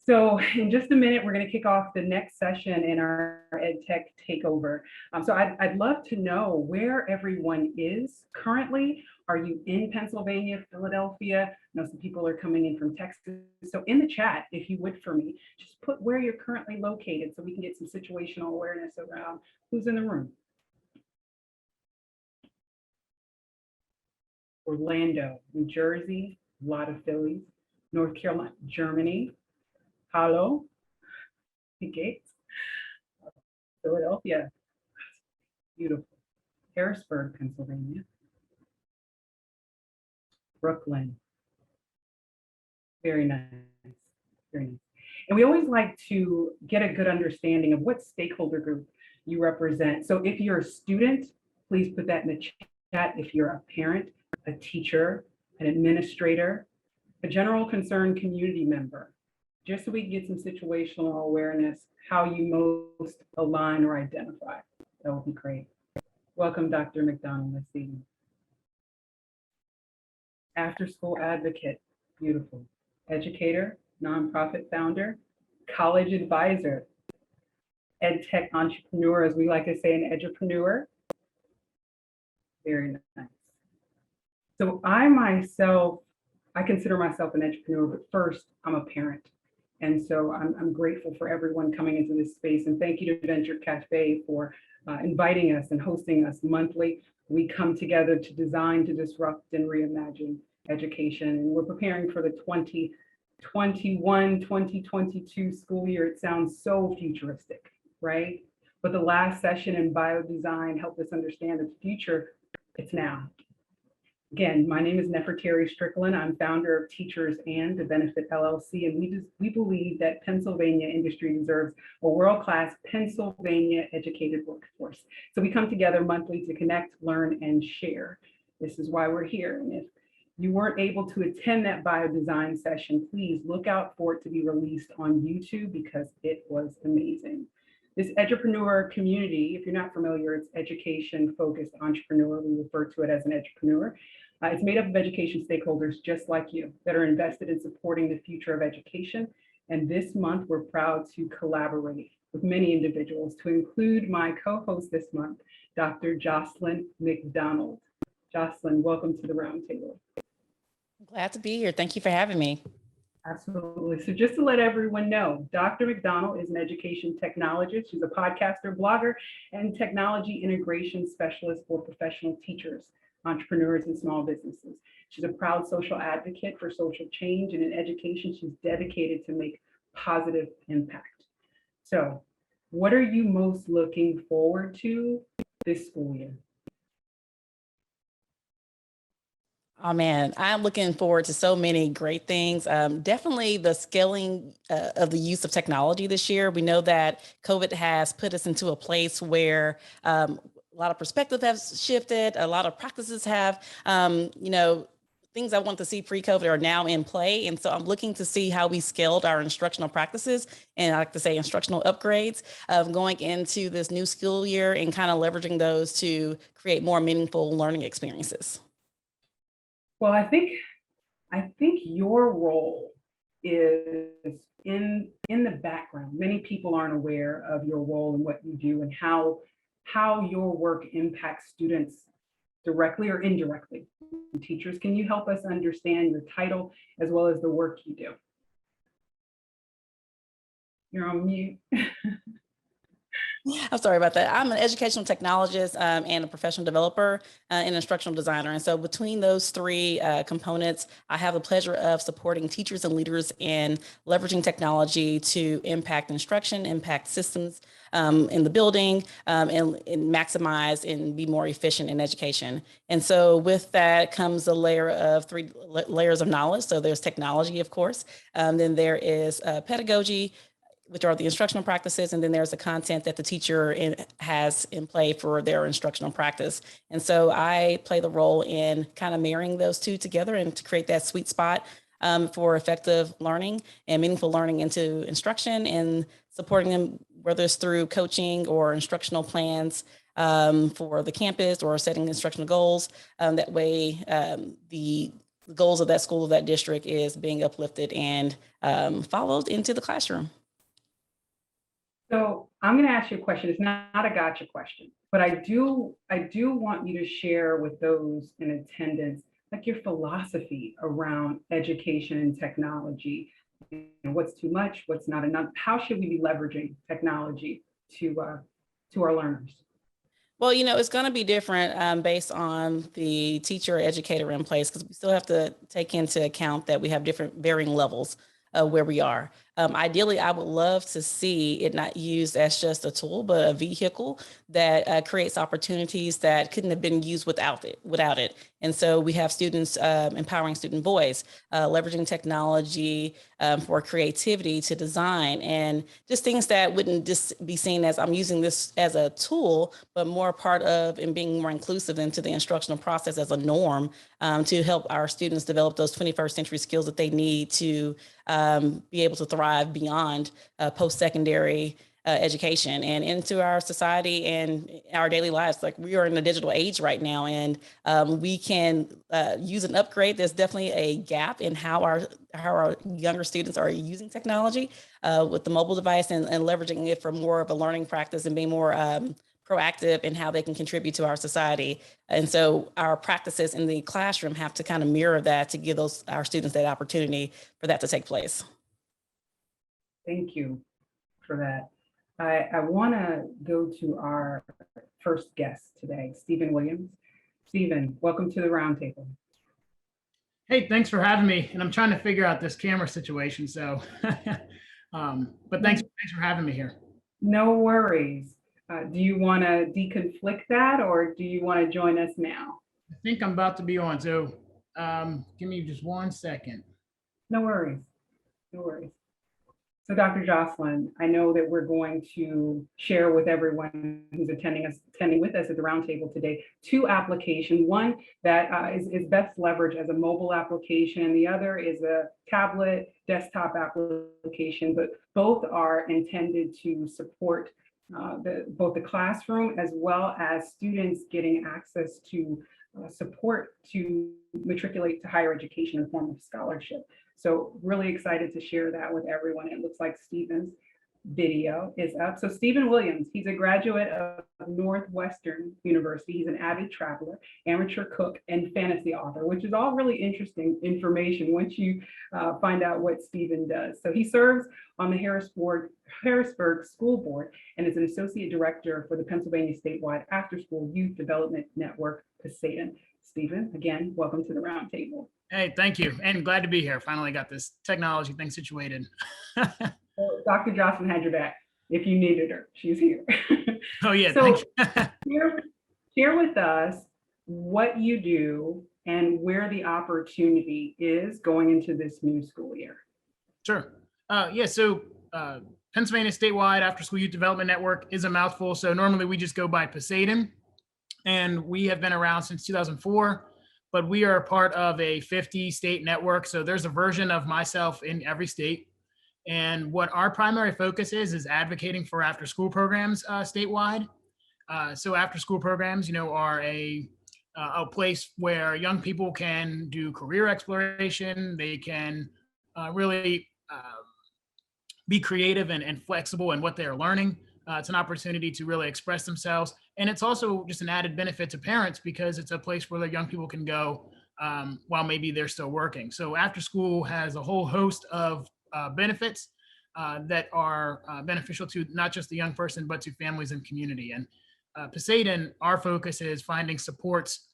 So in just a minute, we're going to kick off the next session in our EdTech takeover. So I'd love to know where everyone is currently. Are you in Pennsylvania, Philadelphia? I know some people are coming in from Texas. So in the chat, if you would for me, just put where you're currently located so we can get some situational awareness around who's in the room. Orlando, New Jersey, a lot of Phillies, North Carolina, Germany, Hallo, Gates, Philadelphia, beautiful, Harrisburg, Pennsylvania, Brooklyn, very nice, very nice. And we always like to get a good understanding of what stakeholder group you represent. So if you're a student, please put that in the chat. If you're a parent, a teacher, an administrator, a general concern community member, just so we can get some situational awareness, how you most align or identify. That would be great. Welcome, Dr. McDonald, this evening. After school advocate, beautiful. Educator, nonprofit founder, college advisor, EdTech entrepreneur, as we like to say, an edupreneur. Very nice. So I consider myself an edupreneur, but first I'm a parent. And so I'm grateful for everyone coming into this space, and thank you to Venture Cafe for inviting us and hosting us monthly. We come together to design, to disrupt, and reimagine education. And we're preparing for the 2021-2022 school year. It sounds so futuristic, right? But the last session in biodesign helped us understand the future. It's now. Again, my name is Neferteri Strickland. I'm founder of Teachers and the Benefit LLC, and we believe that Pennsylvania industry deserves a world-class Pennsylvania educated workforce. So we come together monthly to connect, learn, and share. This is why we're here. And if you weren't able to attend that biodesign session, please look out for it to be released on YouTube because it was amazing. This edupreneur community, if you're not familiar, it's education-focused entrepreneur. We refer to it as an edupreneur. It's made up of education stakeholders just like you that are invested in supporting the future of education. And this month, we're proud to collaborate with many individuals, to include my co-host this month, Dr. Joycelyn McDonald. Joycelyn, welcome to the roundtable. Glad to be here. Thank you for having me. Absolutely. So just to let everyone know, Dr. McDonald is an education technologist. She's a podcaster, blogger, and technology integration specialist for professional teachers, entrepreneurs, and small businesses. She's a proud social advocate for social change, and in education, she's dedicated to make positive impact. So what are you most looking forward to this school year? Oh man, I'm looking forward to so many great things. Definitely the scaling of the use of technology this year. We know that COVID has put us into a place where a lot of perspective has shifted. A lot of practices have, things I want to see pre-COVID are now in play. And so I'm looking to see how we scaled our instructional practices, and I like to say instructional upgrades going into this new school year and kind of leveraging those to create more meaningful learning experiences. Well, I think your role is in the background. Many people aren't aware of your role and what you do and how your work impacts students directly or indirectly. Teachers, can you help us understand your title as well as the work you do? You're on mute. I'm sorry about that. I'm an educational technologist and a professional developer and instructional designer. And so between those three components, I have the pleasure of supporting teachers and leaders in leveraging technology to impact instruction, impact systems in the building, and maximize and be more efficient in education. And so with that comes a layer of three layers of knowledge. So there's technology, of course, then there is pedagogy, which are the instructional practices, and then there's the content that the teacher has in play for their instructional practice. And so I play the role in kind of marrying those two together and to create that sweet spot for effective learning and meaningful learning into instruction, and supporting them, whether it's through coaching or instructional plans for the campus or setting instructional goals. That way the the goals of that school, of that district, is being uplifted and followed into the classroom. So I'm going to ask you a question. It's not a gotcha question, but I do want you to share with those in attendance, like your philosophy around education and technology. You know, what's too much, what's not enough? How should we be leveraging technology to our learners? Well, you know, it's going to be different based on the teacher or educator in place, because we still have to take into account that we have different varying levels where we are. Ideally, I would love to see it not used as just a tool, but a vehicle that creates opportunities that couldn't have been used without it. And so we have students empowering student voice, leveraging technology for creativity to design, and just things that wouldn't just be seen as I'm using this as a tool, but more part of and being more inclusive into the instructional process as a norm to help our students develop those 21st century skills that they need to be able to thrive beyond post-secondary education and into our society and our daily lives. Like, we are in a digital age right now, and we can use an upgrade. There's definitely a gap in how our younger students are using technology with the mobile device and leveraging it for more of a learning practice and being more proactive in how they can contribute to our society. And so our practices in the classroom have to kind of mirror that to give our students that opportunity for that to take place. Thank you for that. I want to go to our first guest today, Stephen Williams. Stephen, welcome to the roundtable. Hey, thanks for having me. And I'm trying to figure out this camera situation. So, but thanks for having me here. No worries. Do you want to deconflict that, or do you want to join us now? I think I'm about to be on. So give me just 1 second. No worries. No worries. So Dr. Joycelyn, I know that we're going to share with everyone who's attending with us at the roundtable today, two applications. One that is best leveraged as a mobile application, and the other is a tablet desktop application, but both are intended to support both the classroom as well as students getting access to support to matriculate to higher education in the form of scholarship. So really excited to share that with everyone. It looks like Stephen's video is up. So Stephen Williams, he's a graduate of Northwestern University. He's an avid traveler, amateur cook, and fantasy author, which is all really interesting information once you find out what Stephen does. So he serves on the Harrisburg School Board and is an associate director for the Pennsylvania Statewide Afterschool Youth Development Network, Poseidon. Stephen, again, welcome to the roundtable. Hey, thank you. And glad to be here. Finally got this technology thing situated. Well, Dr. Joycelyn had your back. If you needed her, she's here. Oh, yeah. So thank you. share with us what you do and where the opportunity is going into this new school year. Sure. Yeah. So Pennsylvania Statewide Afterschool Youth Development Network is a mouthful. So normally we just go by Poseidon, and we have been around since 2004. But we are part of a 50-state network. So there's a version of myself in every state. And what our primary focus is advocating for after-school programs statewide. So after-school programs, are a place where young people can do career exploration. They can really be creative and flexible in what they're learning. It's an opportunity to really express themselves. And it's also just an added benefit to parents because it's a place where the young people can go while maybe they're still working. So after school has a whole host of benefits that are beneficial to not just the young person, but to families and community. And Poseidon, our focus is finding supports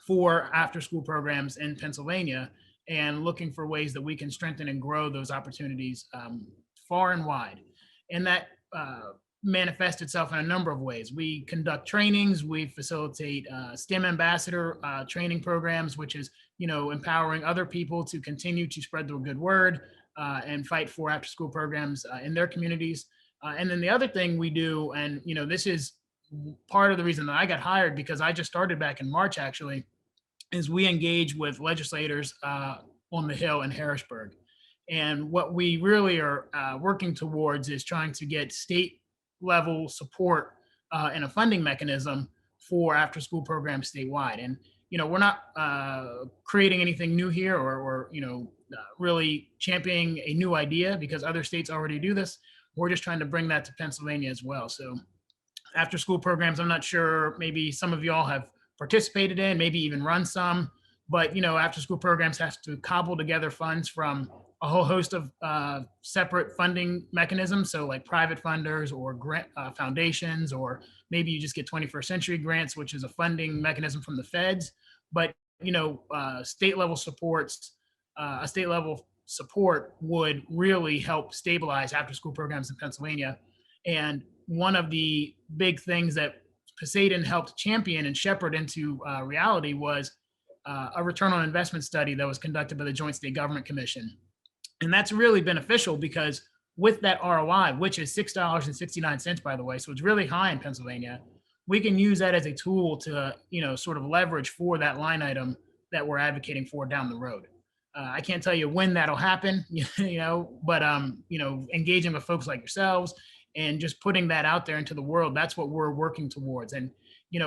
for after school programs in Pennsylvania and looking for ways that we can strengthen and grow those opportunities far and wide. And that manifest itself in a number of ways. We conduct trainings, we facilitate STEM ambassador training programs, which is, empowering other people to continue to spread the good word and fight for after school programs in their communities. And then the other thing we do, and this is part of the reason that I got hired, because I just started back in March actually, is we engage with legislators on the Hill in Harrisburg. And what we really are working towards is trying to get state level support and a funding mechanism for after school programs statewide. And we're not creating anything new here or really championing a new idea because other states already do this. We're just trying to bring that to Pennsylvania as well. So after school programs, I'm not sure, maybe some of y'all have participated in, maybe even run some, but after school programs have to cobble together funds from a whole host of separate funding mechanisms. So like private funders or grant foundations, or maybe you just get 21st century grants, which is a funding mechanism from the feds. But state level supports, a state level support would really help stabilize after school programs in Pennsylvania. And one of the big things that Poseidon helped champion and shepherd into reality was a return on investment study that was conducted by the Joint State Government Commission. And that's really beneficial because with that ROI, which is $6.69, by the way, so it's really high in Pennsylvania, we can use that as a tool to, sort of leverage for that line item that we're advocating for down the road. I can't tell you when that'll happen, but, engaging with folks like yourselves and just putting that out there into the world, that's what we're working towards. And,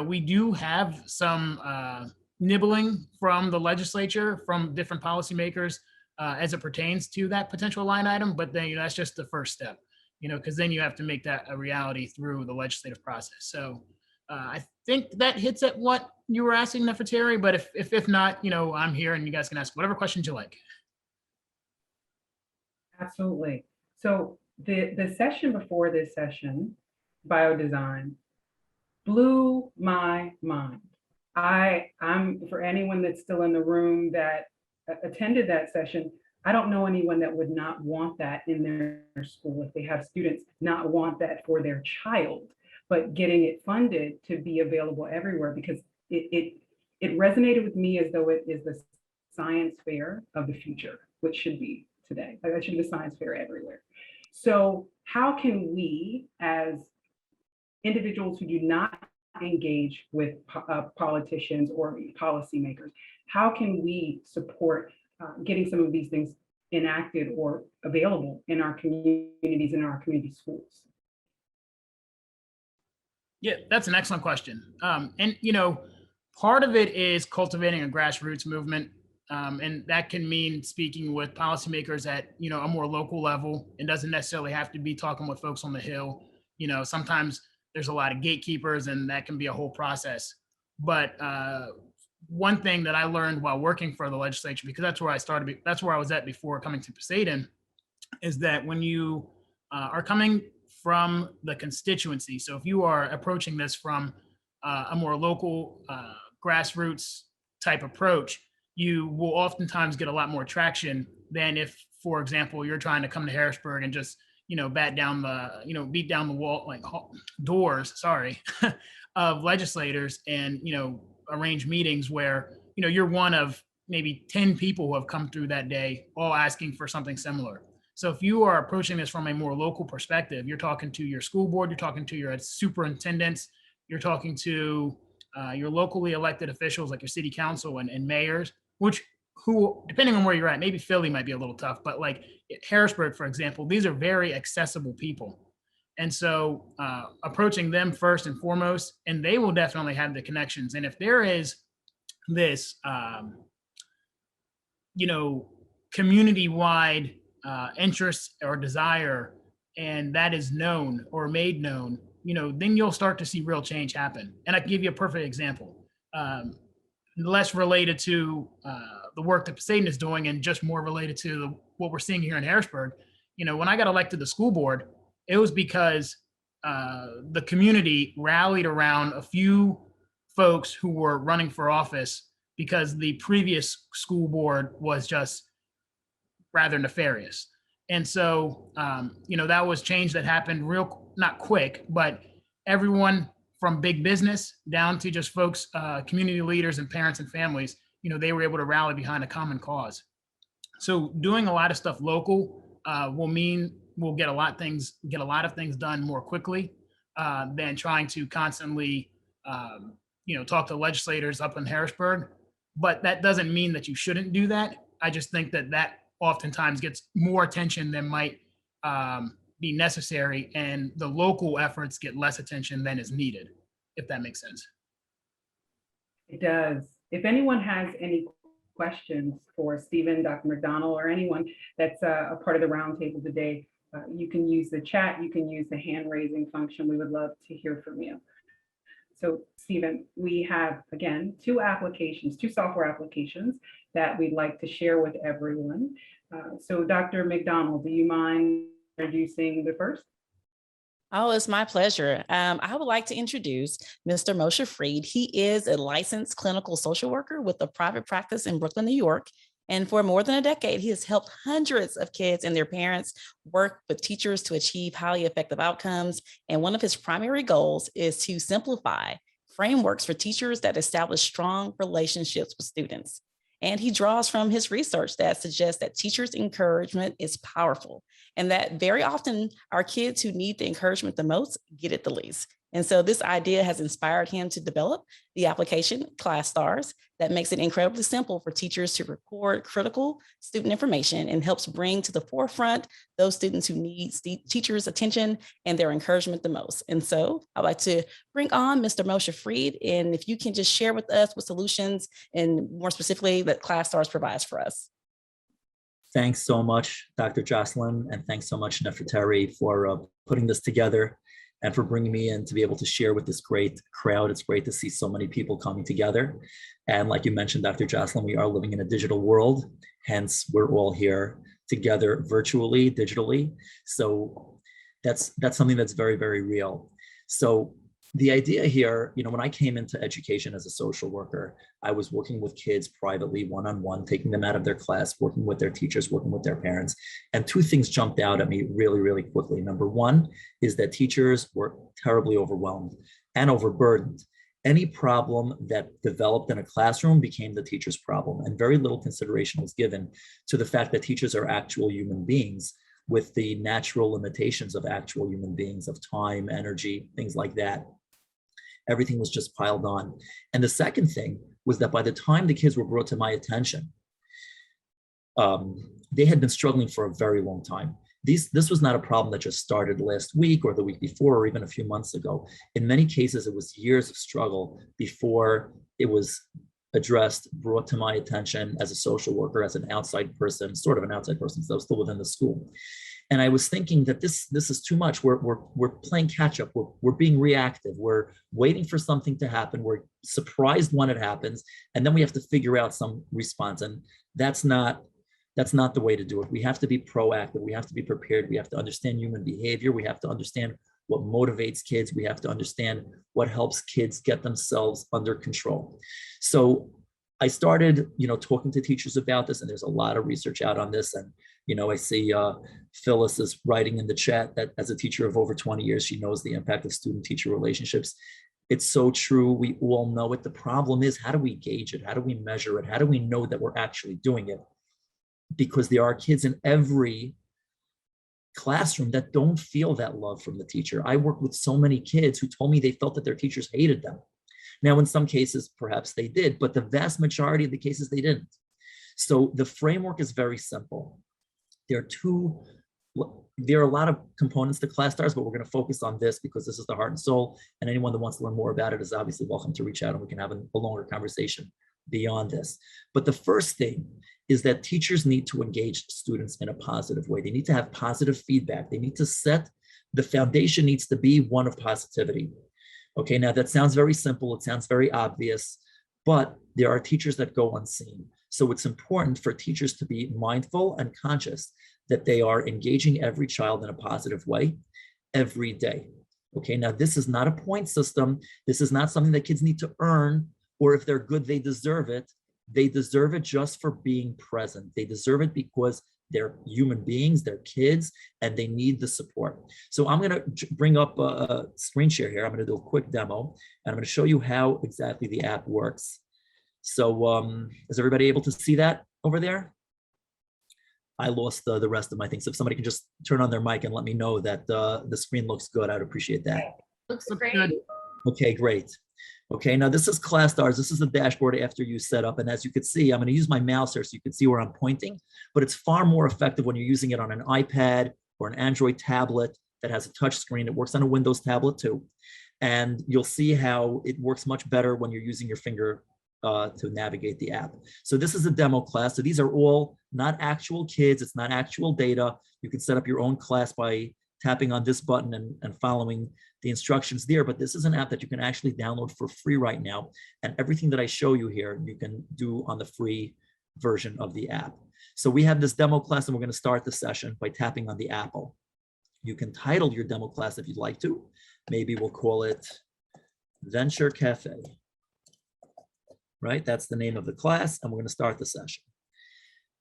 we do have some nibbling from the legislature, from different policymakers as it pertains to that potential line item, but then, that's just the first step, because then you have to make that a reality through the legislative process. So I think that hits at what you were asking, Neferteri, but if not, I'm here and you guys can ask whatever questions you like. Absolutely. So the session before this session, biodesign, blew my mind. I'm for anyone that's still in the room that attended that session, I don't know anyone that would not want that in their school. If they have students, not want that for their child, but getting it funded to be available everywhere, because it resonated with me as though it is the science fair of the future, which should be today. That should be the science fair everywhere. So how can we, as individuals who do not engage with politicians or policymakers, how can we support getting some of these things enacted or available in our communities and our community schools? Yeah, that's an excellent question. And, part of it is cultivating a grassroots movement. And that can mean speaking with policymakers at, a more local level. It doesn't necessarily have to be talking with folks on the Hill. Sometimes there's a lot of gatekeepers and that can be a whole process. But one thing that I learned while working for the legislature, because that's where I was at before coming to Poseidon, is that when you are coming from the constituency, so if you are approaching this from a more local grassroots type approach, you will oftentimes get a lot more traction than if, for example, you're trying to come to Harrisburg and just beat down the wall, like doors, of legislators and, arrange meetings where, you're one of maybe 10 people who have come through that day, all asking for something similar. So if you are approaching this from a more local perspective, you're talking to your school board, you're talking to your superintendents, you're talking to your locally elected officials like your city council and mayors, who, depending on where you're at, maybe Philly might be a little tough, but like Harrisburg, for example, these are very accessible people. And so approaching them first and foremost, and they will definitely have the connections. And if there is this, community-wide interest or desire, and that is known or made known, then you'll start to see real change happen. And I can give you a perfect example, less related to the work that Poseidon is doing and just more related to what we're seeing here in Harrisburg. When I got elected to the school board, it was because the community rallied around a few folks who were running for office because the previous school board was just rather nefarious. And so, that was change that happened not quick, but everyone from big business down to just folks, community leaders and parents and families, they were able to rally behind a common cause. So doing a lot of stuff local will mean we'll get a lot of things done more quickly than trying to constantly, talk to legislators up in Harrisburg. But that doesn't mean that you shouldn't do that. I just think that oftentimes gets more attention than might be necessary, and the local efforts get less attention than is needed, if that makes sense. It does. If anyone has any questions for Stephen, Dr. McDonald, or anyone that's a part of the roundtable today, you can use the chat, you can use the hand raising function. We would love to hear from you. So Stephen, we have, again, two software applications that we'd like to share with everyone. So Dr. McDonald, do you mind introducing the first? Oh, it's my pleasure. I would like to introduce Mr. Moshe Freed. He is a licensed clinical social worker with a private practice in Brooklyn, New York. And for more than a decade, he has helped hundreds of kids and their parents work with teachers to achieve highly effective outcomes. And one of his primary goals is to simplify frameworks for teachers that establish strong relationships with students. And he draws from his research that suggests that teachers' encouragement is powerful and that very often our kids who need the encouragement the most get it the least. And so this idea has inspired him to develop the application Class Stars that makes it incredibly simple for teachers to record critical student information and helps bring to the forefront those students who need teachers' attention and their encouragement the most. And so I'd like to bring on Mr. Moshe Freed, and if you can just share with us what solutions and more specifically that Class Stars provides for us. Thanks so much, Dr. Joycelyn, and thanks so much, Neferteri, for putting this together and for bringing me in to be able to share with this great crowd. It's great to see so many people coming together. And like you mentioned, Dr. Joycelyn, we are living in a digital world, hence we're all here together virtually, digitally. So that's something that's very, very real. So the idea here, when I came into education as a social worker, I was working with kids privately, one-on-one, taking them out of their class, working with their teachers, working with their parents. And two things jumped out at me really, really quickly. Number one is that teachers were terribly overwhelmed and overburdened. Any problem that developed in a classroom became the teacher's problem, and very little consideration was given to the fact that teachers are actual human beings with the natural limitations of actual human beings, of time, energy, things like that. Everything was just piled on. And the second thing was that by the time the kids were brought to my attention, they had been struggling for a very long time. This was not a problem that just started last week or the week before or even a few months ago. In many cases, it was years of struggle before it was addressed, brought to my attention as a social worker, as an outside person, sort of an outside person, so I was still within the school. And I was thinking that this is too much. We're playing catch up. We're being reactive. We're waiting for something to happen. We're surprised when it happens, and then we have to figure out some response. And that's not the way to do it. We have to be proactive. We have to be prepared. We have to understand human behavior. We have to understand what motivates kids. We have to understand what helps kids get themselves under control. So I started, talking to teachers about this, and there's a lot of research out on this. And I see Phyllis is writing in the chat that as a teacher of over 20 years, she knows the impact of student-teacher relationships. It's so true. We all know it. The problem is, how do we gauge it? How do we measure it? How do we know that we're actually doing it? Because there are kids in every classroom that don't feel that love from the teacher. I work with so many kids who told me they felt that their teachers hated them. Now, in some cases, perhaps they did, but the vast majority of the cases they didn't. So the framework is very simple. There are a lot of components to Class Stars, but we're going to focus on this because this is the heart and soul. And anyone that wants to learn more about it is obviously welcome to reach out, and we can have a longer conversation beyond this. But the first thing is that teachers need to engage students in a positive way. They need to have positive feedback. They need to the foundation needs to be one of positivity. Okay, now that sounds very simple. It sounds very obvious, but there are teachers that go unseen. So it's important for teachers to be mindful and conscious that they are engaging every child in a positive way every day. Okay, now this is not a point system. This is not something that kids need to earn, or if they're good, they deserve it. They deserve it just for being present. They deserve it because they're human beings, they're kids, and they need the support. So I'm gonna bring up a screen share here. I'm gonna do a quick demo, and I'm gonna show you how exactly the app works. So is everybody able to see that over there? I lost the rest of my things. So if somebody can just turn on their mic and let me know that the screen looks good, I'd appreciate that. Looks great. Good. Okay, great. Okay, now this is Class Stars. This is the dashboard after you set up. And as you can see, I'm going to use my mouse here so you can see where I'm pointing, but it's far more effective when you're using it on an iPad or an Android tablet that has a touch screen. It works on a Windows tablet too. And you'll see how it works much better when you're using your finger to navigate the app. So this is a demo class. So these are all not actual kids. It's not actual data. You can set up your own class by tapping on this button and following the instructions there. But this is an app that you can actually download for free right now. And everything that I show you here, you can do on the free version of the app. So we have this demo class, and we're going to start the session by tapping on the apple. You can title your demo class if you'd like to. Maybe we'll call it Venture Cafe. Right? That's the name of the class, and we're going to start the session.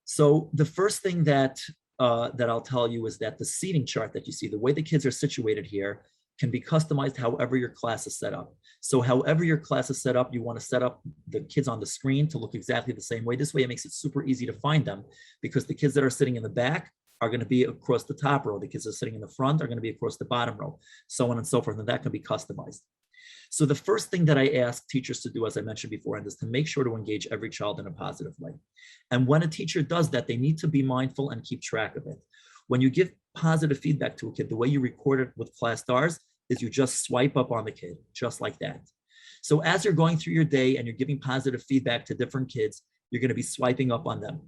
So the first thing that I'll tell you is that the seating chart that you see, the way the kids are situated here, can be customized however your class is set up. So however your class is set up, you want to set up the kids on the screen to look exactly the same way. This way it makes it super easy to find them, because the kids that are sitting in the back are going to be across the top row. The kids that are sitting in the front are going to be across the bottom row, so on and so forth, and that can be customized. So the first thing that I ask teachers to do, as I mentioned before, is to make sure to engage every child in a positive way. And when a teacher does that, they need to be mindful and keep track of it. When you give positive feedback to a kid, the way you record it with class stars is you just swipe up on the kid, just like that. So as you're going through your day and you're giving positive feedback to different kids, you're going to be swiping up on them,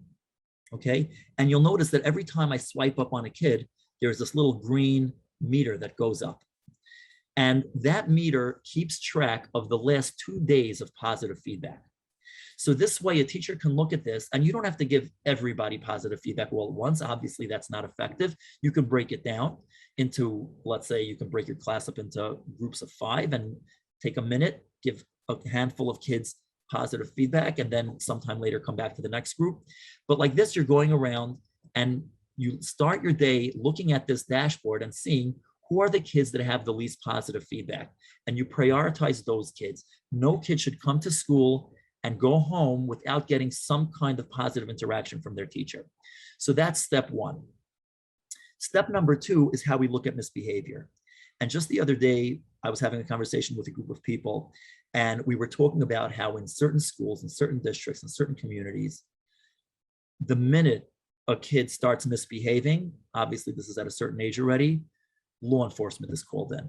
okay? And you'll notice that every time I swipe up on a kid, there's this little green meter that goes up. And that meter keeps track of the last 2 days of positive feedback. So this way a teacher can look at this, and you don't have to give everybody positive feedback all at once. Obviously, that's not effective. You can break it down into, let's say you can break your class up into groups of 5 and take a minute, give a handful of kids positive feedback, and then sometime later come back to the next group. But like this, you're going around and you start your day looking at this dashboard and seeing who are the kids that have the least positive feedback, and you prioritize those kids. No kid should come to school and go home without getting some kind of positive interaction from their teacher. So that's step 1. Step number 2 is how we look at misbehavior. And just the other day, I was having a conversation with a group of people, and we were talking about how in certain schools, in certain districts, in certain communities, the minute a kid starts misbehaving, obviously this is at a certain age already, law enforcement is called in.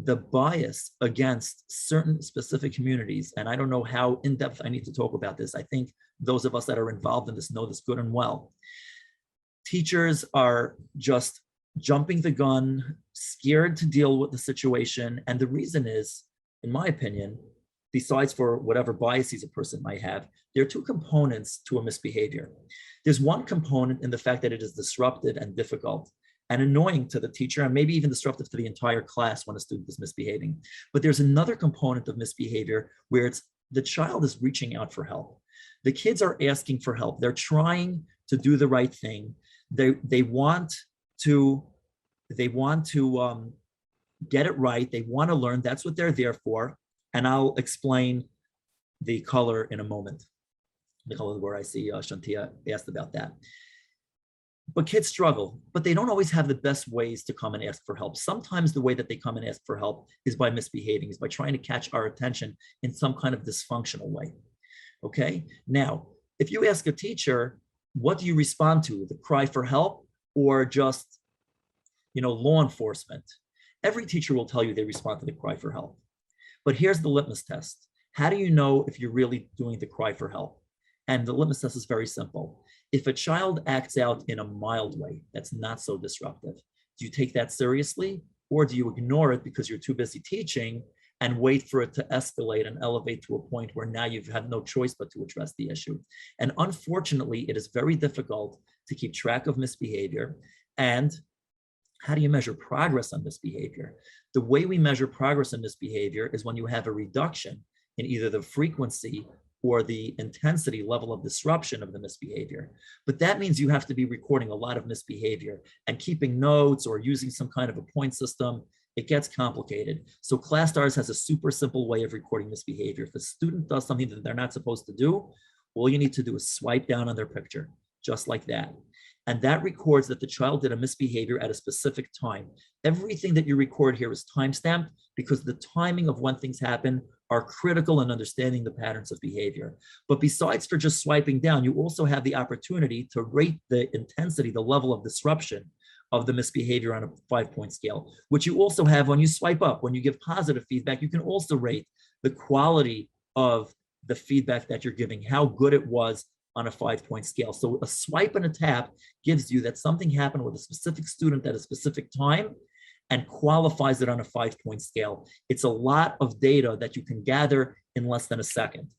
The bias against certain specific communities, and I don't know how in-depth I need to talk about this. I think those of us that are involved in this know this good and well. Teachers are just jumping the gun, scared to deal with the situation. And the reason is, in my opinion, besides for whatever biases a person might have, there are 2 components to a misbehavior. There's one component in the fact that it is disruptive and difficult and annoying to the teacher, and maybe even disruptive to the entire class when a student is misbehaving. But there's another component of misbehavior where it's the child is reaching out for help. The kids are asking for help. They're trying to do the right thing. They want to get it right. They want to learn. That's what they're there for. And I'll explain the color in a moment. The color where I see Shawntia asked about that. But kids struggle, but they don't always have the best ways to come and ask for help. Sometimes the way that they come and ask for help is by misbehaving, is by trying to catch our attention in some kind of dysfunctional way. Okay? Now, if you ask a teacher, what do you respond to? The cry for help or just, law enforcement? Every teacher will tell you they respond to the cry for help. But here's the litmus test. How do you know if you're really doing the cry for help? And the litmus test is very simple. If a child acts out in a mild way, that's not so disruptive, do you take that seriously, or do you ignore it because you're too busy teaching and wait for it to escalate and elevate to a point where now you've had no choice but to address the issue? And unfortunately, it is very difficult to keep track of misbehavior. And how do you measure progress on misbehavior? The way we measure progress on misbehavior is when you have a reduction in either the frequency or the intensity level of disruption of the misbehavior. But that means you have to be recording a lot of misbehavior and keeping notes or using some kind of a point system. It gets complicated. So ClassStars has a super simple way of recording misbehavior. If a student does something that they're not supposed to do, all you need to do is swipe down on their picture, just like that. And that records that the child did a misbehavior at a specific time. Everything that you record here is timestamped because the timing of when things happen are critical in understanding the patterns of behavior. But besides for just swiping down, you also have the opportunity to rate the intensity, the level of disruption of the misbehavior on a 5-point scale, which you also have when you swipe up. When you give positive feedback, you can also rate the quality of the feedback that you're giving, how good it was on a 5-point scale. So a swipe and a tap gives you that something happened with a specific student at a specific time and qualifies it on a 5-point scale. It's a lot of data that you can gather in less than a second.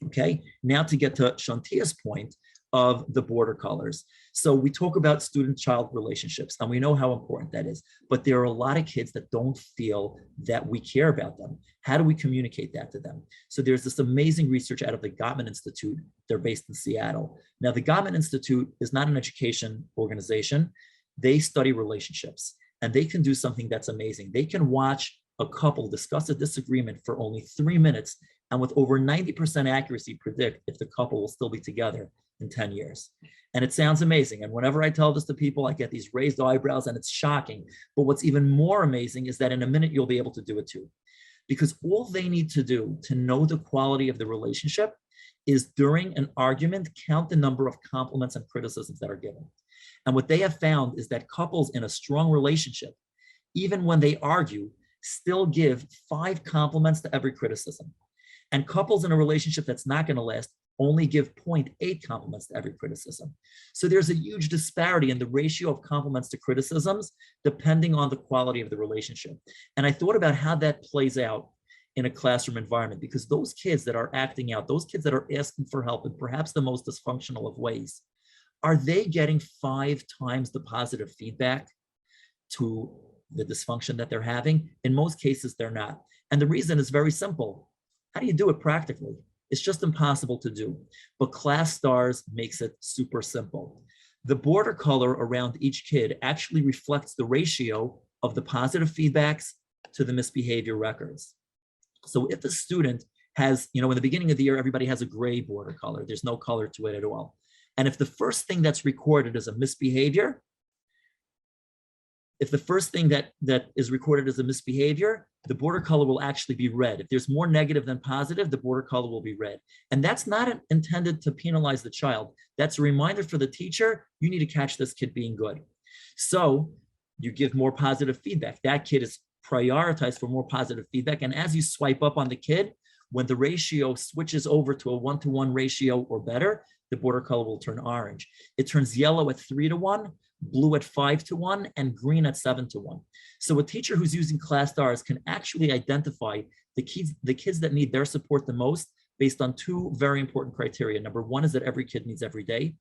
Okay, now to get to Shawntia's point of the border colors. So we talk about student-child relationships, and we know how important that is, but there are a lot of kids that don't feel that we care about them. How do we communicate that to them? So there's this amazing research out of the Gottman Institute. They're based in Seattle. Now, the Gottman Institute is not an education organization. They study relationships, and they can do something that's amazing. They can watch a couple discuss a disagreement for only 3 minutes, and with over 90% accuracy predict if the couple will still be together in 10 years. And it sounds amazing. And whenever I tell this to people, I get these raised eyebrows and it's shocking. But what's even more amazing is that in a minute, you'll be able to do it too. Because all they need to do to know the quality of the relationship is during an argument, count the number of compliments and criticisms that are given. And what they have found is that couples in a strong relationship, even when they argue, still give 5 compliments to every criticism. And couples in a relationship that's not going to last only give 0.8 compliments to every criticism. So there's a huge disparity in the ratio of compliments to criticisms, depending on the quality of the relationship. And I thought about how that plays out in a classroom environment, because those kids that are acting out, those kids that are asking for help in perhaps the most dysfunctional of ways, are they getting 5 times the positive feedback to the dysfunction that they're having? In most cases, they're not. And the reason is very simple. How do you do it practically? It's just impossible to do. But Class Stars makes it super simple. The border color around each kid actually reflects the ratio of the positive feedbacks to the misbehavior records. So if a student has, in the beginning of the year, everybody has a gray border color. There's no color to it at all. And if the first thing that's recorded is a misbehavior, if the first thing that is recorded as a misbehavior, the border color will actually be red. If there's more negative than positive, the border color will be red. And that's not intended to penalize the child. That's a reminder for the teacher, you need to catch this kid being good. So you give more positive feedback. That kid is prioritized for more positive feedback. And as you swipe up on the kid, when the ratio switches over to a 1-to-1 ratio or better, the border color will turn orange. It turns yellow at 3-to-1, blue at 5-to-1, and green at 7-to-1. So a teacher who's using Class Stars can actually identify the kids that need their support the most based on 2 very important criteria. Number 1 is that every kid needs every day.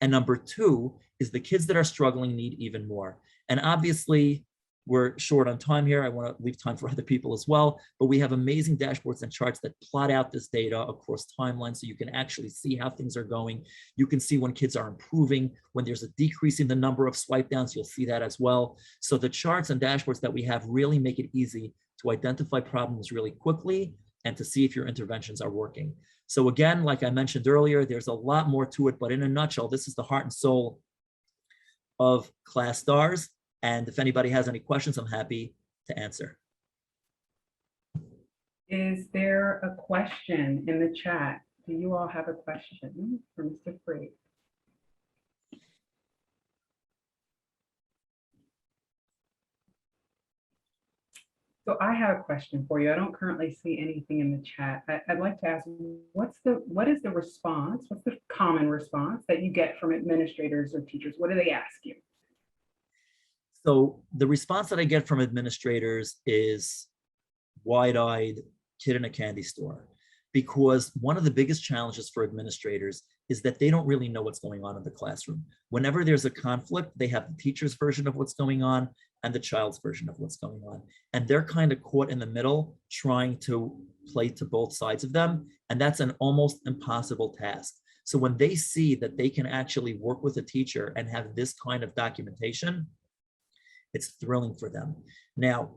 And number 2 is the kids that are struggling need even more. And obviously, we're short on time here. I want to leave time for other people as well, but we have amazing dashboards and charts that plot out this data across timelines so you can actually see how things are going. You can see when kids are improving, when there's a decrease in the number of swipe downs, you'll see that as well. So the charts and dashboards that we have really make it easy to identify problems really quickly and to see if your interventions are working. So again, like I mentioned earlier, there's a lot more to it, but in a nutshell, this is the heart and soul of Class Stars. And if anybody has any questions, I'm happy to answer. Is there a question in the chat? Do you all have a question for Mr. Freed? So I have a question for you. I don't currently see anything in the chat. I'd like to ask, what is the response? What's the common response that you get from administrators or teachers? What do they ask you? So the response that I get from administrators is wide-eyed kid in a candy store, because one of the biggest challenges for administrators is that they don't really know what's going on in the classroom. Whenever there's a conflict, they have the teacher's version of what's going on and the child's version of what's going on. And they're kind of caught in the middle, trying to play to both sides of them. And that's an almost impossible task. So when they see that they can actually work with a teacher and have this kind of documentation, it's thrilling for them. Now,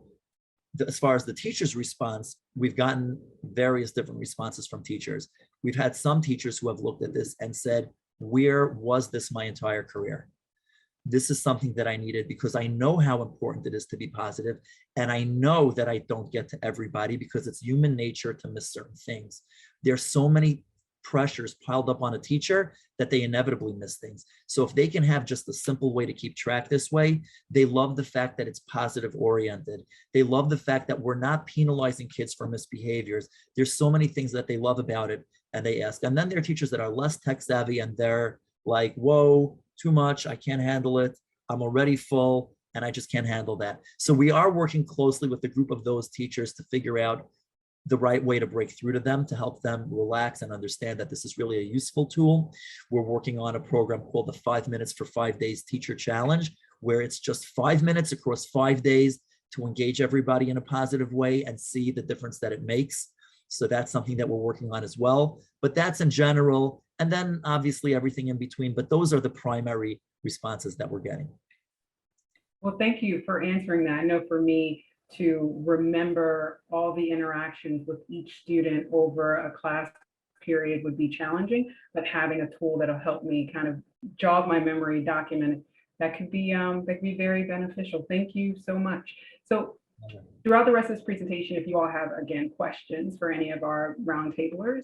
as far as the teacher's response, we've gotten various different responses from teachers. We've had some teachers who have looked at this and said, where was this my entire career? This is something that I needed because I know how important it is to be positive. And I know that I don't get to everybody because it's human nature to miss certain things. There's so many pressures piled up on a teacher that they inevitably miss things. So if they can have just a simple way to keep track this way, they love the fact that it's positive oriented. They love the fact that we're not penalizing kids for misbehaviors. There's so many things that they love about it, and they ask. And then there are teachers that are less tech savvy and they're like, whoa, too much, I can't handle it. I'm already full and I just can't handle that. So we are working closely with a group of those teachers to figure out the right way to break through to them, to help them relax and understand that this is really a useful tool. We're working on a program called the 5 Minutes for 5 Days Teacher Challenge, where it's just 5 minutes across 5 days to engage everybody in a positive way and see the difference that it makes. So that's something that we're working on as well. But that's in general, and then obviously everything in between, but those are the primary responses that we're getting. Well, thank you for answering that. I know for me, to remember all the interactions with each student over a class period would be challenging, but having a tool that'll help me kind of jog my memory, document it, that could be very beneficial. Thank you so much. So throughout the rest of this presentation, if you all have, again, questions for any of our roundtablers,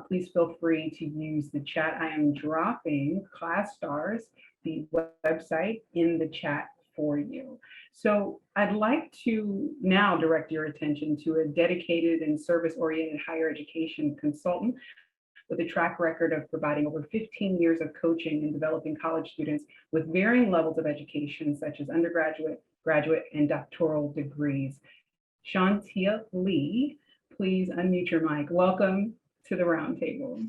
please feel free to use the chat. I am dropping ClassStars, the website, in the chat for you. So I'd like to now direct your attention to a dedicated and service-oriented higher education consultant with a track record of providing over 15 years of coaching and developing college students with varying levels of education, such as undergraduate, graduate, and doctoral degrees. Shawntia Lee, please unmute your mic. Welcome to the roundtable.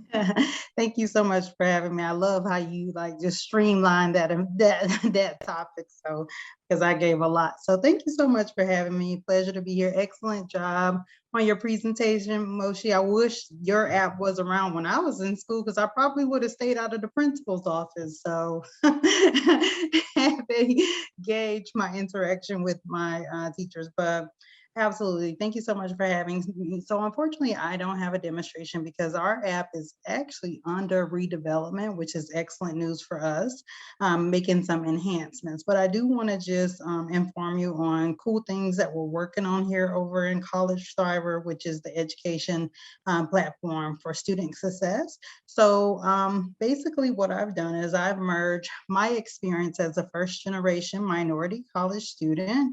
Thank you so much for having me. I love how you just streamline that topic. So, because I gave a lot. So thank you so much for having me. Pleasure to be here. Excellent job on your presentation, Moshe. I wish your app was around when I was in school, because I probably would have stayed out of the principal's office. So they gauge my interaction with my teachers, but absolutely. Thank you so much for having me. So unfortunately, I don't have a demonstration because our app is actually under redevelopment, which is excellent news for us, making some enhancements. But I do want to just inform you on cool things that we're working on here over in College Thriver, which is the education platform for student success. So basically what I've done is I've merged my experience as a first generation minority college student,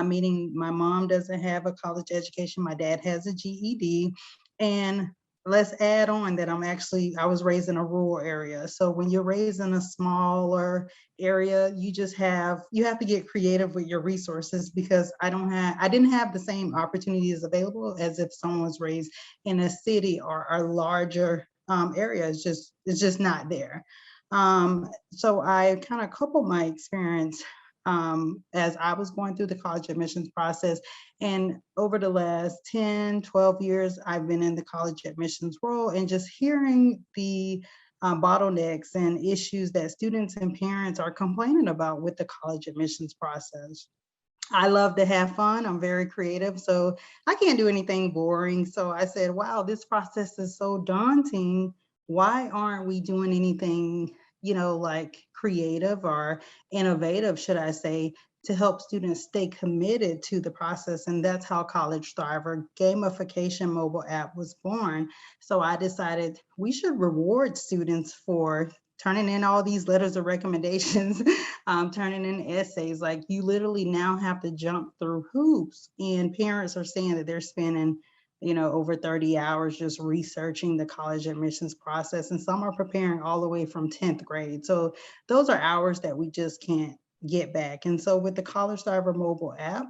meaning my mom doesn't have a college education, my dad has a GED, and let's add on that I was raised in a rural area. So when you're raised in a smaller area, you have to get creative with your resources, because I didn't have the same opportunities available as if someone was raised in a city or a larger area. It's just not there. So I kind of coupled my experience as I was going through the college admissions process. And over the last 10, 12 years, I've been in the college admissions role, and just hearing the bottlenecks and issues that students and parents are complaining about with the college admissions process. I love to have fun. I'm very creative, so I can't do anything boring. So I said, wow, this process is so daunting. Why aren't we doing anything, like creative or innovative, should I say, to help students stay committed to the process? And that's how College Thriver gamification mobile app was born. So I decided we should reward students for turning in all these letters of recommendations, turning in essays. Like, you literally now have to jump through hoops, and parents are saying that they're spending over 30 hours just researching the college admissions process. And some are preparing all the way from 10th grade. So those are hours that we just can't get back. And so with the College Thriver mobile app,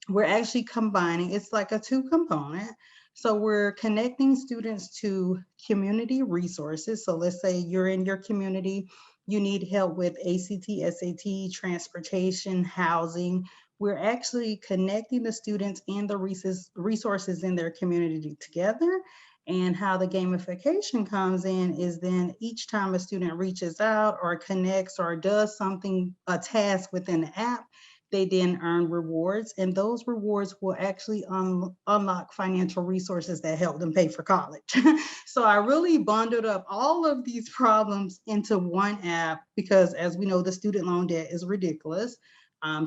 we're actually combining, it's like a 2-component. So we're connecting students to community resources. So let's say you're in your community, you need help with ACT, SAT, transportation, housing. We're actually connecting the students and the resources in their community together. And how the gamification comes in is then each time a student reaches out or connects or does something, a task within the app, they then earn rewards, and those rewards will actually unlock financial resources that help them pay for college. So I really bundled up all of these problems into one app, because as we know, the student loan debt is ridiculous.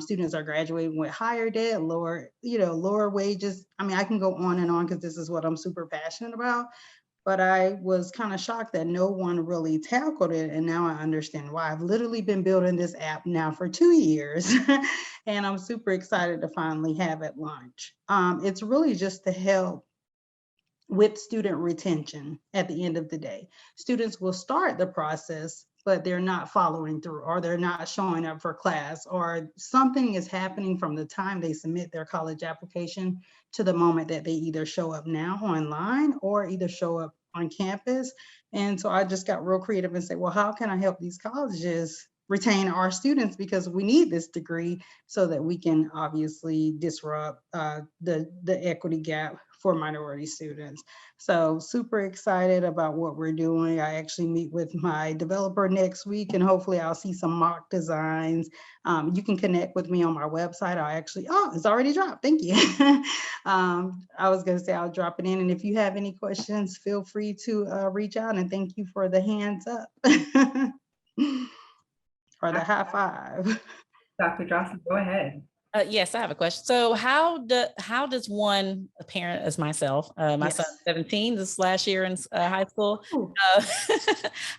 Students are graduating with higher debt, lower wages. I mean, I can go on and on because this is what I'm super passionate about. but I was kind of shocked that no one really tackled it. And now I understand why. I've literally been building this app now for 2 years, and I'm super excited to finally have it launch. It's really just to help with student retention at the end of the day. Students will start the process, but they're not following through, or they're not showing up for class, or something is happening from the time they submit their college application to the moment that they either show up now online or either show up on campus. And so I just got real creative and said, well, how can I help these colleges retain our students, because we need this degree so that we can obviously disrupt the equity gap for minority students. So super excited about what we're doing. I actually meet with my developer next week, and hopefully I'll see some mock designs. You can connect with me on my website. It's already dropped. Thank you. I was gonna say I'll drop it in, and if you have any questions, feel free to reach out, and thank you for the hands up. Or the high five. Dr. Johnson, go ahead. Yes, I have a question. So how does one, a parent as myself, my son's 17 this last year in high school,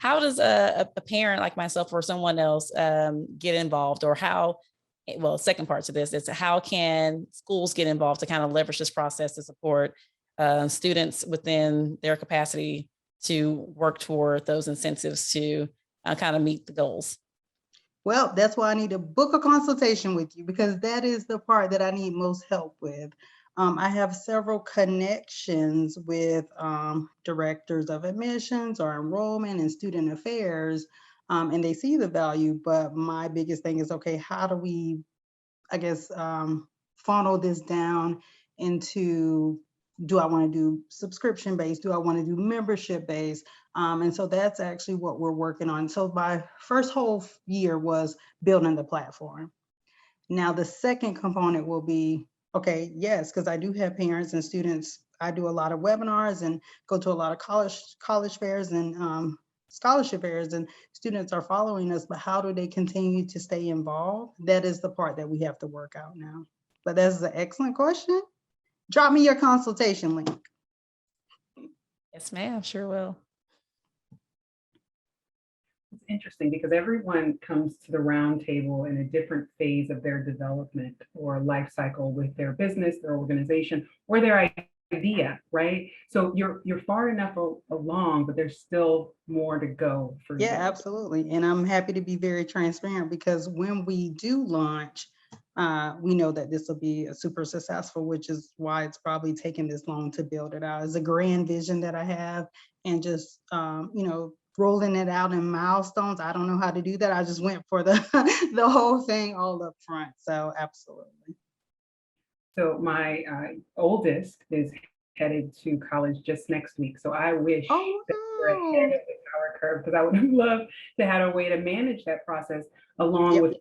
how does a parent like myself or someone else get involved, or second part to this is how can schools get involved to kind of leverage this process to support students within their capacity to work toward those incentives to kind of meet the goals? Well, that's why I need to book a consultation with you, because that is the part that I need most help with. I have several connections with directors of admissions or enrollment and student affairs, and they see the value, but my biggest thing is, okay, how do we, funnel this down into, do I want to do subscription based? Do I want to do membership based? And so that's actually what we're working on. So my first whole year was building the platform. Now the second component will be, okay, yes, because I do have parents and students. I do a lot of webinars and go to a lot of college fairs and scholarship fairs, and students are following us, but how do they continue to stay involved? That is the part that we have to work out now. But that's an excellent question. Drop me your consultation link. Yes, ma'am, sure will. It's interesting because everyone comes to the roundtable in a different phase of their development or life cycle with their business, their organization, or their idea, right? So you're far enough along, but there's still more to go for you. Yeah, absolutely. And I'm happy to be very transparent, because when we do launch, we know that this will be a super successful, which is why it's probably taken this long to build it out. It's a grand vision that I have, and just rolling it out in milestones. I don't know how to do that. I just went for the the whole thing all up front. So absolutely. So my oldest is headed to college just next week. So I wish that we're ahead of the power curve, because I would have loved to have a way to manage that process along with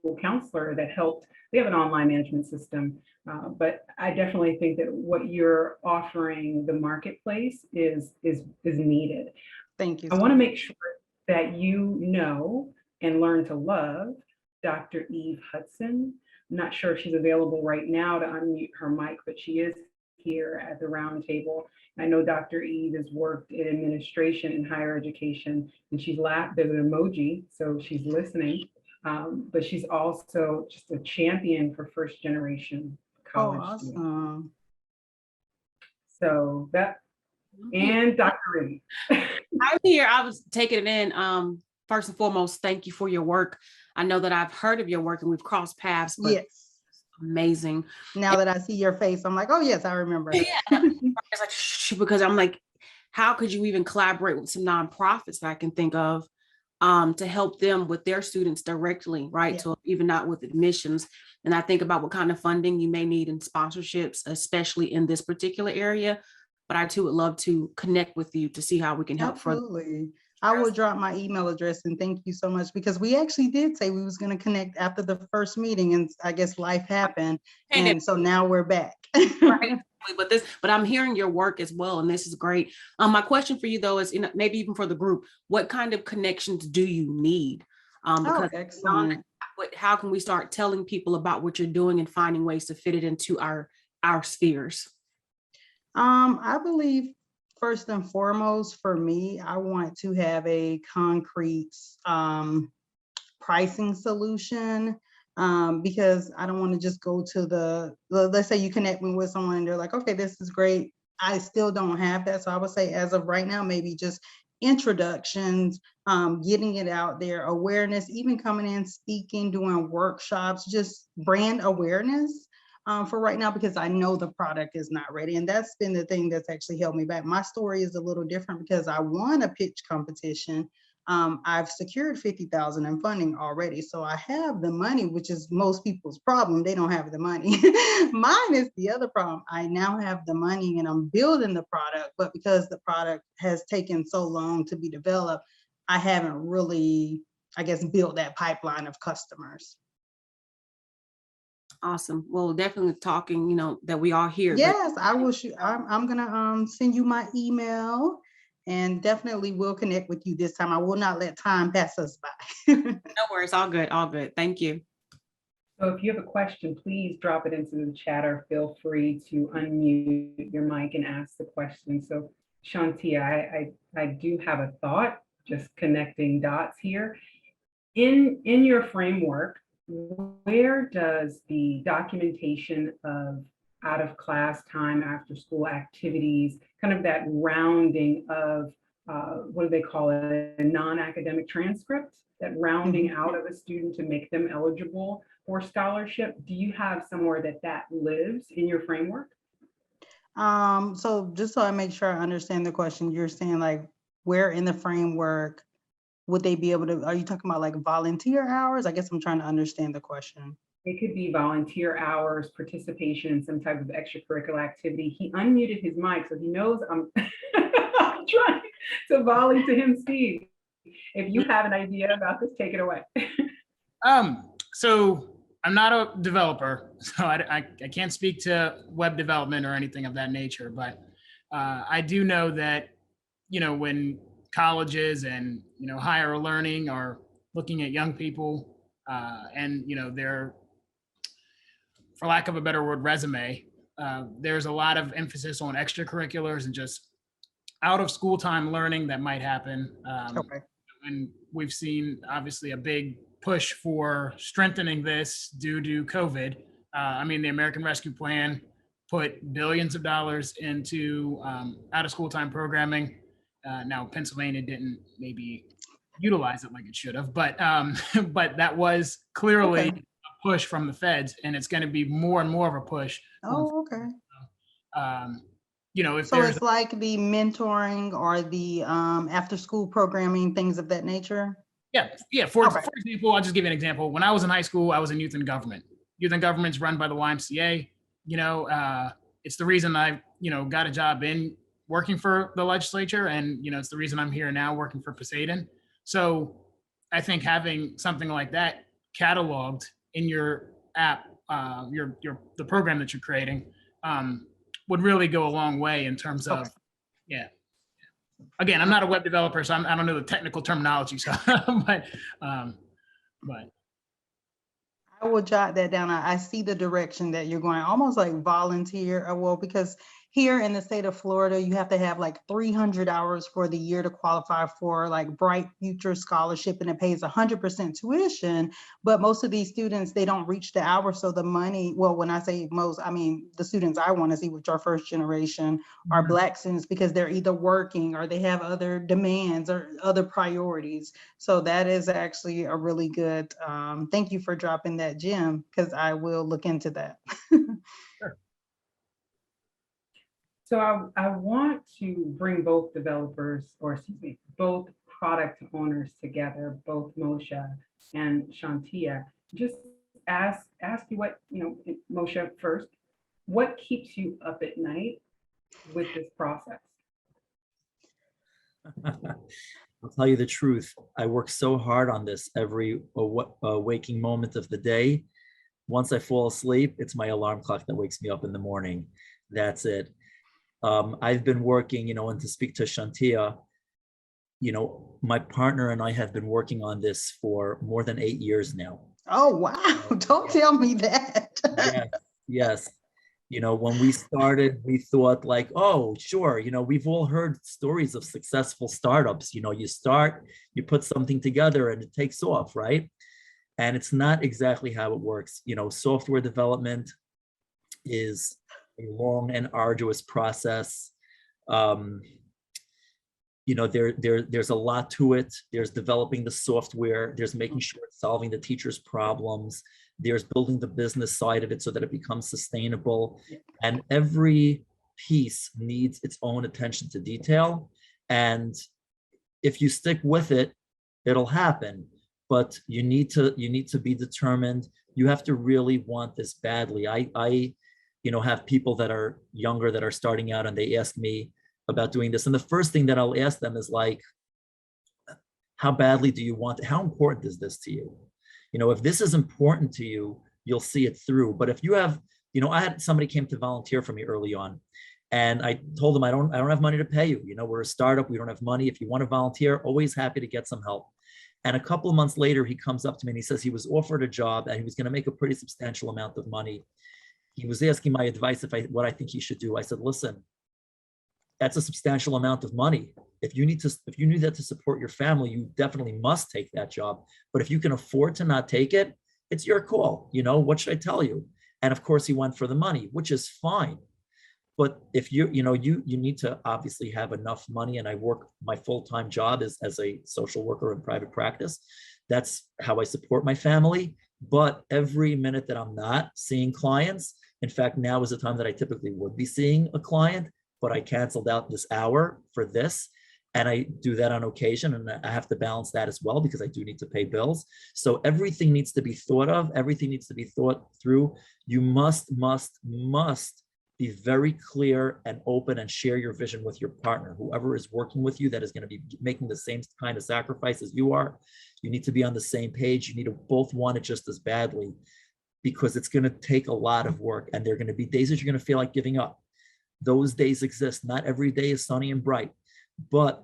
a counselor that helped. They have an online management system, but I definitely think that what you're offering the marketplace is needed. Thank you. I want to make sure that you know and learn to love Dr. Eve Hudson. I'm not sure if she's available right now to unmute her mic, but she is here at the roundtable. I know Dr. Eve has worked in administration in higher education, and she's there's an emoji, so she's listening. But she's also just a champion for first generation college students. Awesome. So that, and Dr. Reed. I'm here. I was taking it in. First and foremost, thank you for your work. I know that I've heard of your work and we've crossed paths, but yes, amazing. Now that I see your face, I'm like, oh yes, I remember. Yeah. It's like, shh, because I'm like, how could you even collaborate with some nonprofits that I can think of to help them with their students directly, right? Yeah. So even not with admissions. And I think about what kind of funding you may need in sponsorships, especially in this particular area. But I too would love to connect with you to see how we can help. Absolutely. I will drop my email address, and thank you so much, because we actually did say we was going to connect after the first meeting, and I guess life happened. And so now we're back. Right. But I'm hearing your work as well, and this is great. My question for you though is, maybe even for the group, what kind of connections do you need? Because excellent. How can we start telling people about what you're doing and finding ways to fit it into our spheres? I believe first and foremost, for me, I want to have a concrete pricing solution, because I don't want to just go to let's say you connect me with someone and they're like, okay, this is great. I still don't have that. So I would say as of right now, maybe just introductions, getting it out there, awareness, even coming in, speaking, doing workshops, just brand awareness. For right now, because I know the product is not ready. And that's been the thing that's actually held me back. My story is a little different because I won a pitch competition. I've secured 50,000 in funding already. So I have the money, which is most people's problem. They don't have the money. Mine is the other problem. I now have the money and I'm building the product, but because the product has taken so long to be developed, I haven't really, I guess, built that pipeline of customers. Awesome. Well, definitely talking, that we are here. Yes, I will shoot. I'm gonna send you my email and definitely will connect with you this time. I will not let time pass us by. No worries. All good. All good. Thank you. So if you have a question, please drop it into the chat or feel free to unmute your mic and ask the question. So Shawntia, I do have a thought, just connecting dots here. In your framework, where does the documentation of out of class time, after school activities, kind of that rounding of, what do they call it, a non-academic transcript, that rounding out of a student to make them eligible for scholarship? Do you have somewhere that lives in your framework? So just so I make sure I understand the question, you're saying like, where in the framework would they be able to, are you talking about like volunteer hours? I guess I'm trying to understand the question. It could be volunteer hours, participation in some type of extracurricular activity. He unmuted his mic, so he knows I'm, I'm trying to volley to him, Steve. If you have an idea about this, take it away. So I'm not a developer, so I can't speak to web development or anything of that nature, but I do know that, when colleges and, higher learning are looking at young people and, their, for lack of a better word, resume, there's a lot of emphasis on extracurriculars and just out of school time learning that might happen. Okay. And we've seen obviously a big push for strengthening this due to COVID. The American Rescue Plan put billions of dollars into out of school time programming. Now Pennsylvania didn't maybe utilize it like it should have, but that was clearly a push from the feds, and it's going to be more and more of a push. Oh, okay. If So there's it's like the mentoring or the after school programming, things of that nature? Yeah. For example, I'll just give you an example. When I was in high school, I was in youth and government. Youth and government's run by the YMCA. It's the reason I, got a job in working for the legislature, and it's the reason I'm here now working for Poseidon. So I think having something like that cataloged in your app, the program that you're creating, would really go a long way in terms of, Again, I'm not a web developer, so I don't know the technical terminology. So, but I will jot that down. I see the direction that you're going, almost like volunteer. Well, because here in the state of Florida, you have to have like 300 hours for the year to qualify for like Bright Future Scholarship, and it pays 100% tuition. But most of these students, they don't reach the hour. So the money, well, when I say most, I mean the students I want to see, which are first generation, are Black students, because they're either working or they have other demands or other priorities. So that is actually a really good, thank you for dropping that gem, because I will look into that. Sure. So I want to bring both both product owners together, both Moshe and Shawntia. Just ask you what, Moshe first, what keeps you up at night with this process? I'll tell you the truth. I work so hard on this every waking moment of the day. Once I fall asleep, it's my alarm clock that wakes me up in the morning. That's it. I've been working, and to speak to Shawntia, my partner and I have been working on this for more than 8 years now. Oh, wow. Don't tell me that. Yes. You know, when we started, we thought like, oh, sure, you know, we've all heard stories of successful startups. You know, you start, you put something together and it takes off, right? And it's not exactly how it works. You know, software development is a long and arduous process. You know, there's a lot to it. There's developing the software, there's making sure it's solving the teacher's problems, there's building the business side of it so that it becomes sustainable. And every piece needs its own attention to detail. And if you stick with it, it'll happen. But you need to be determined. You have to really want this badly. I you know, have people that are younger that are starting out and they ask me about doing this. And the first thing that I'll ask them is like, how badly do you want it? How important is this to you? You know, if this is important to you, you'll see it through. But if you have, you know, I had somebody came to volunteer for me early on, and I told them, I don't have money to pay you. You know, we're a startup, we don't have money. If you want to volunteer, always happy to get some help. And a couple of months later, he comes up to me and he says he was offered a job and he was going to make a pretty substantial amount of money. He was asking my advice what I think he should do. I said, listen, that's a substantial amount of money. If you need that to support your family, you definitely must take that job. But if you can afford to not take it, it's your call. You know, what should I tell you? And of course he went for the money, which is fine. But if you need to obviously have enough money, and I work, my full-time job is as a social worker in private practice. That's how I support my family. But every minute that I'm not seeing clients, in fact, now is the time that I typically would be seeing a client, but I canceled out this hour for this. And I do that on occasion, and I have to balance that as well because I do need to pay bills. So everything needs to be thought of. Everything needs to be thought through. You must be very clear and open and share your vision with your partner, whoever is working with you that is going to be making the same kind of sacrifice as you are. You need to be on the same page. You need to both want it just as badly, because it's going to take a lot of work, and there are going to be days that you're going to feel like giving up. Those days exist. Not every day is sunny and bright, but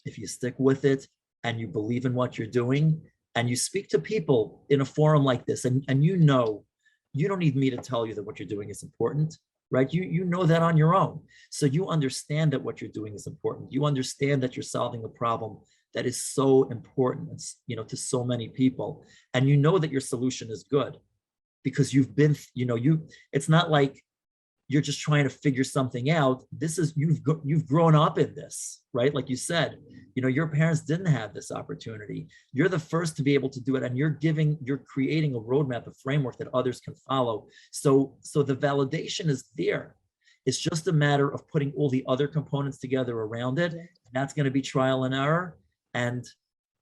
if you stick with it and you believe in what you're doing and you speak to people in a forum like this, and you know, you don't need me to tell you that what you're doing is important, right? You know that on your own. So you understand that what you're doing is important. You understand that you're solving a problem that is so important, you know, to so many people. And you know that your solution is good because you've been, you know, it's not like you're just trying to figure something out. This is, you've grown up in this, right? Like you said, you know, your parents didn't have this opportunity. You're the first to be able to do it. And you're creating a roadmap, a framework that others can follow. So the validation is there. It's just a matter of putting all the other components together around it. And that's going to be trial and error. And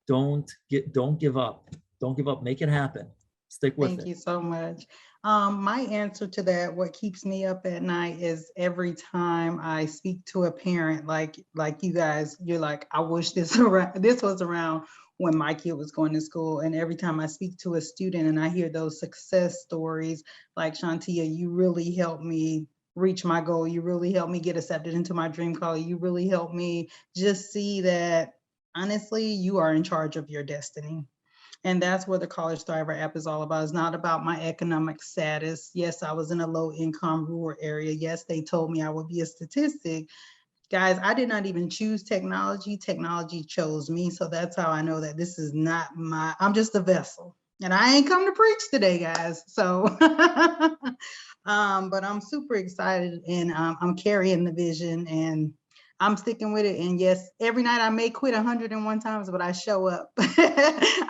don't give up. Don't give up. Make it happen. Stick with it. Thank you so much. My answer to that, what keeps me up at night, is every time I speak to a parent like you guys, you're like, I wish this was around when my kid was going to school. And every time I speak to a student and I hear those success stories, like Shawntia, you really helped me reach my goal. You really helped me get accepted into my dream college. You really helped me just see that, honestly, you are in charge of your destiny. And that's what the College Thriver app is all about. It's not about my economic status. Yes, I was in a low income rural area. Yes, they told me I would be a statistic. Guys, I did not even choose technology. Technology chose me. So that's how I know that this is not I'm just a vessel. And I ain't come to preach today, guys. So, but I'm super excited, and I'm carrying the vision, and I'm sticking with it. And yes, every night I may quit 101 times, but I show up.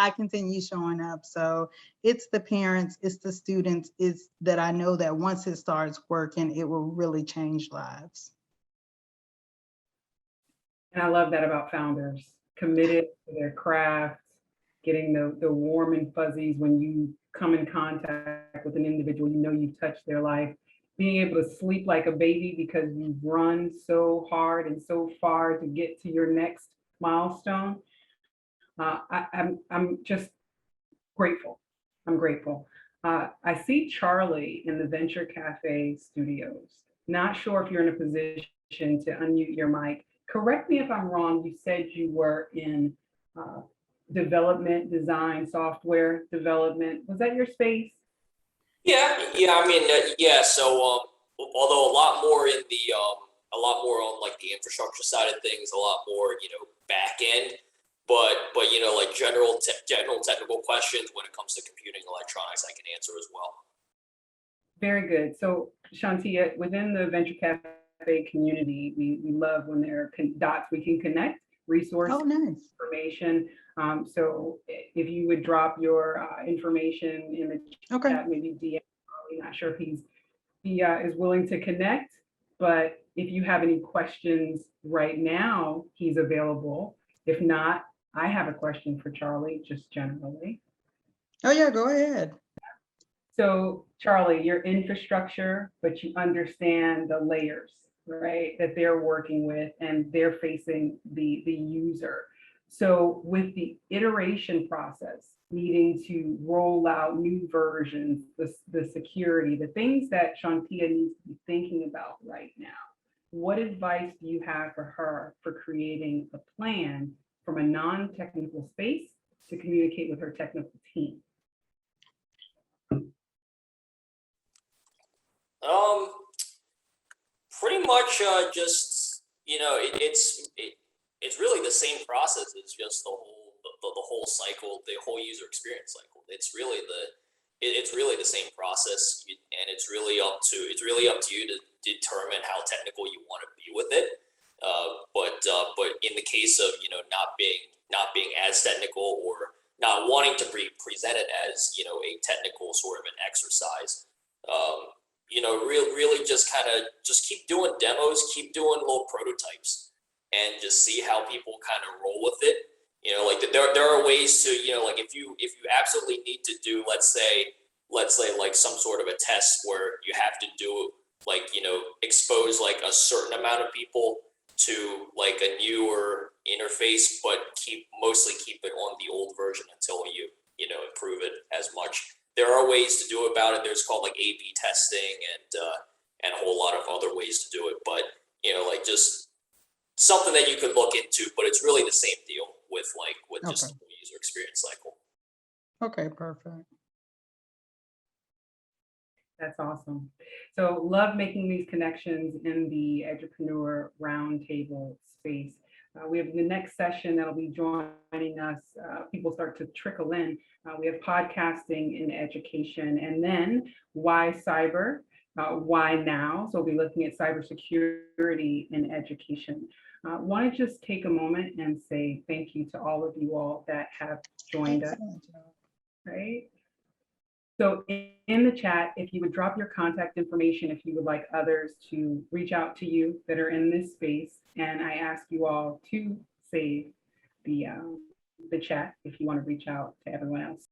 I continue showing up. So it's the parents, it's the students, it's that I know that once it starts working, it will really change lives. And I love that about founders, committed to their craft, getting the warm and fuzzies when you come in contact with an individual, you know you've touched their life. Being able to sleep like a baby because you've run so hard and so far to get to your next milestone. I'm just grateful. I'm grateful. I see Charlie in the Venture Cafe studios. Not sure if you're in a position to unmute your mic. Correct me if I'm wrong. You said you were in development, design, software development. Was that your space? Yeah. I mean, yeah. So although a lot more in the a lot more on like the infrastructure side of things, a lot more, you know, back end, but you know, like general technical questions when it comes to computing electronics, I can answer as well. Very good. So Shawntia, within the Venture Cafe community, we love when there are dots we can connect, resource Oh, nice. information. So if you would drop your information in the Okay. chat, maybe DM, probably not sure if he is willing to connect, but if you have any questions right now, he's available. If not, I have a question for Charlie, just generally. Oh, yeah, go ahead. So Charlie, your infrastructure, but you understand the layers, right, that they're working with and they're facing the user. So with the iteration process, needing to roll out new versions, the security, the things that Shawntia needs to be thinking about right now, what advice do you have for her for creating a plan from a non-technical space to communicate with her technical team? Pretty much just, you know, it's really the same process. It's just the whole cycle, the whole user experience cycle. It's really the same process, and it's really up to you to determine how technical you want to be with it. But in the case of, you know, not being as technical or not wanting to present it as, you know, a technical sort of an exercise, you know, really just kind of just keep doing demos, keep doing little prototypes, and just see how people kind of roll with it. You know, like there are ways to, you know, like if you absolutely need to do, let's say like some sort of a test where you have to do, like, you know, expose like a certain amount of people to like a newer interface, but mostly keep it on the old version until you know, improve it as much. There are ways to do about it. There's called like A/B testing and a whole lot of other ways to do it. But, you know, like just something that you could look into, but it's really the same deal with just the user experience cycle. Okay, perfect. That's awesome. So love making these connections in the Edupreneur Roundtable space. We have the next session that'll be joining us. People start to trickle in. We have podcasting in education, and then why cyber, why now? So we'll be looking at cybersecurity in education. Want to just take a moment and say thank you to all of you all that have joined us, right? So in the chat, if you would drop your contact information, if you would like others to reach out to you that are in this space, and I ask you all to save the chat if you want to reach out to everyone else.